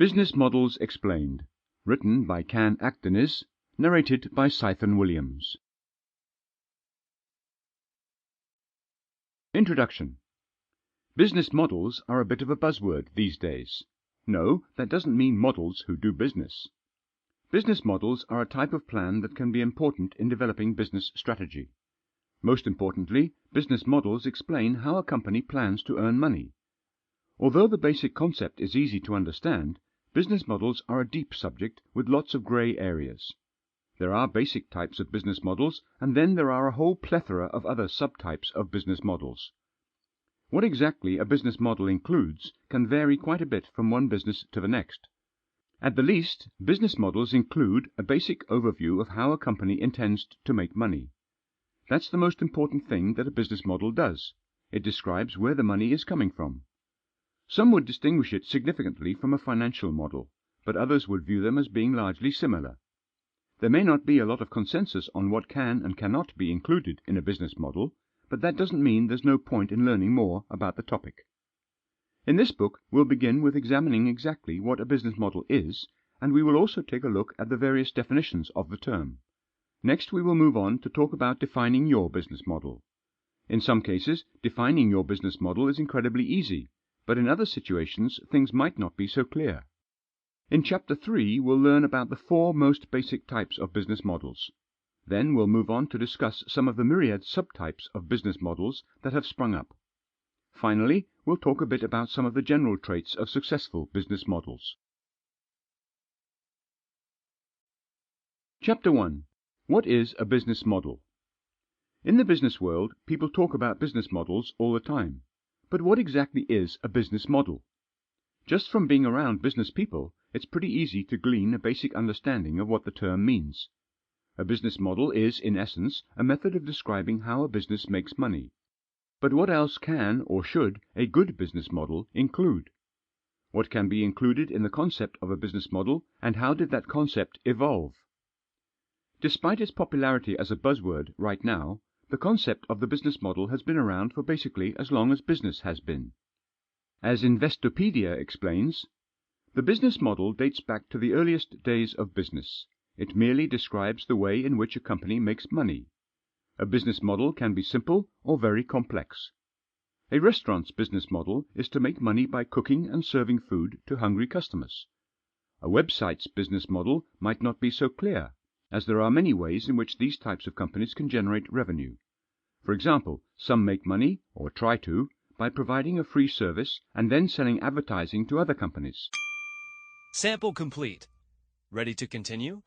Business Models Explained. Written by Akdeniz. Narrated by Willams. Introduction. Business models are a bit of a buzzword these days. No, that doesn't mean models who do business. Business models are a type of plan that can be important in developing business strategy. Most importantly, business models explain how a company plans to earn money. Although the basic concept is easy to understand, business models are a deep subject with lots of grey areas. There are basic types of business models, and then there are a whole plethora of other subtypes of business models. What exactly a business model includes can vary quite a bit from one business to the next. At the least, business models include a basic overview of how a company intends to make money. That's the most important thing that a business model does. It describes where the money is coming from. Some would distinguish it significantly from a financial model, but others would view them as being largely similar. There may not be a lot of consensus on what can and cannot be included in a business model, but that doesn't mean there's no point in learning more about the topic. In this book, we'll begin with examining exactly what a business model is, and we will also take a look at the various definitions of the term. Next, we will move on to talk about defining your business model. In some cases, defining your business model is incredibly easy, but in other situations things might not be so clear. In Chapter 3, we'll learn about the 4 most basic types of business models. Then we'll move on to discuss some of the myriad subtypes of business models that have sprung up. Finally, we'll talk a bit about some of the general traits of successful business models. Chapter 1. What is a business model? In the business world, people talk about business models all the time. But what exactly is a business model? Just from being around business people, it's pretty easy to glean a basic understanding of what the term means. A business model is, in essence, a method of describing how a business makes money. But what else can, or should, a good business model include? What can be included in the concept of a business model, and how did that concept evolve? Despite its popularity as a buzzword right now, the concept of the business model has been around for basically as long as business has been. As Investopedia explains, the business model dates back to the earliest days of business. It merely describes the way in which a company makes money. A business model can be simple or very complex. A restaurant's business model is to make money by cooking and serving food to hungry customers. A website's business model might not be so clear, as there are many ways in which these types of companies can generate revenue. For example, some make money, or try to, by providing a free service and then selling advertising to other companies. Sample complete. Ready to continue?